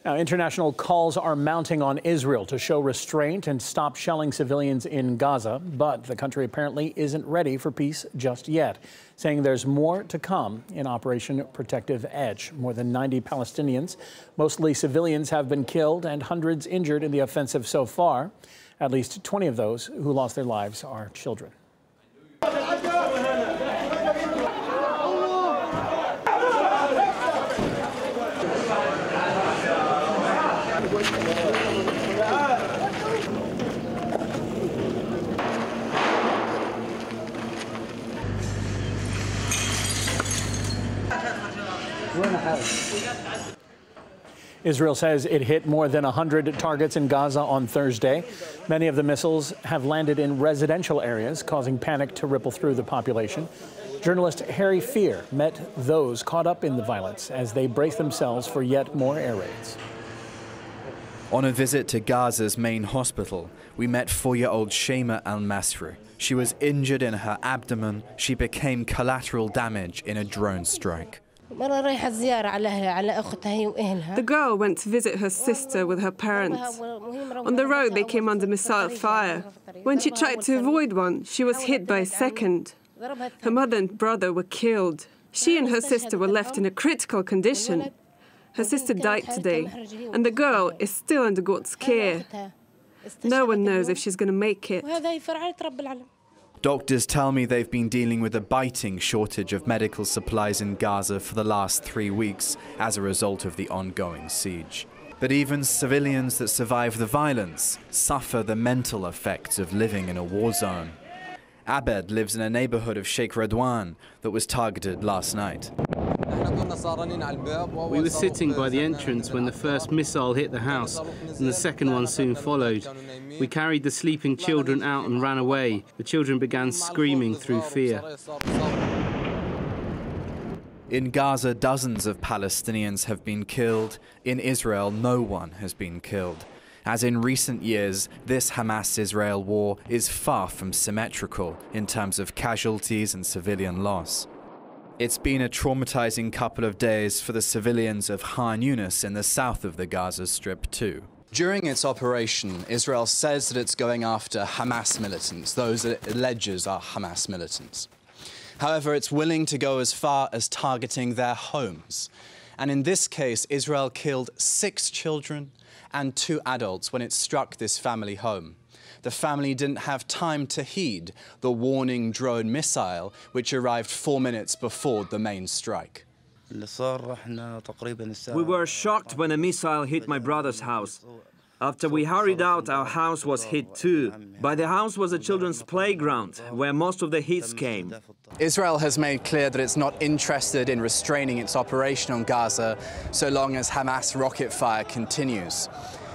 Now, international calls are mounting on Israel to show restraint and stop shelling civilians in Gaza, but the country apparently isn't ready for peace just yet, saying there's more to come in Operation Protective Edge. More than 90 Palestinians, mostly civilians, have been killed and hundreds injured in the offensive so far. At least 20 of those who lost their lives are children. Israel says it hit more than 100 targets in Gaza on Thursday. Many of the missiles have landed in residential areas, causing panic to ripple through the population. Journalist Harry Fear met those caught up in the violence as they brace themselves for yet more air raids. On a visit to Gaza's main hospital, we met 4-year-old Shema al-Masri. She was injured in her abdomen. She became collateral damage in a drone strike. The girl went to visit her sister with her parents. On the road, they came under missile fire. When she tried to avoid one, she was hit by a second. Her mother and brother were killed. She and her sister were left in a critical condition. Her sister died today, and the girl is still under God's care. No one knows if she's going to make it. Doctors tell me they've been dealing with a biting shortage of medical supplies in Gaza for the last 3 weeks as a result of the ongoing siege. But even civilians that survive the violence suffer the mental effects of living in a war zone. Abed lives in a neighborhood of Sheikh Radwan that was targeted last night. We were sitting by the entrance when the first missile hit the house, and the second one soon followed. We carried the sleeping children out and ran away. The children began screaming through fear. In Gaza, dozens of Palestinians have been killed. In Israel, no one has been killed. As in recent years, this Hamas-Israel war is far from symmetrical in terms of casualties and civilian loss. It's been a traumatizing couple of days for the civilians of Khan Yunis in the south of the Gaza Strip too. During its operation, Israel says that it's going after Hamas militants, those that it alleges are Hamas militants. However, it's willing to go as far as targeting their homes. And in this case, Israel killed 6 children and 2 adults when it struck this family home. The family didn't have time to heed the warning drone missile, which arrived 4 minutes before the main strike. We were shocked when a missile hit my brother's house. After we hurried out, our house was hit too. By the house was a children's playground, where most of the hits came. Israel has made clear that it's not interested in restraining its operation on Gaza so long as Hamas rocket fire continues.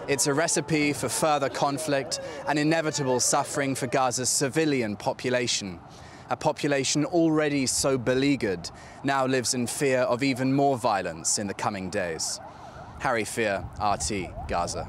It's a recipe for further conflict and inevitable suffering for Gaza's civilian population. A population already so beleaguered now lives in fear of even more violence in the coming days. Harry Fear, RT, Gaza.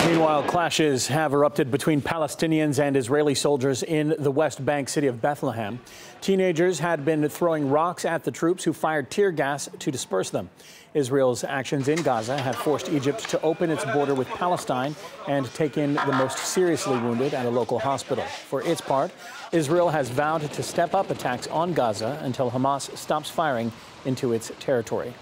Meanwhile, clashes have erupted between Palestinians and Israeli soldiers in the West Bank city of Bethlehem. Teenagers had been throwing rocks at the troops who fired tear gas to disperse them. Israel's actions in Gaza have forced Egypt to open its border with Palestine and take in the most seriously wounded at a local hospital. For its part, Israel has vowed to step up attacks on Gaza until Hamas stops firing into its territory.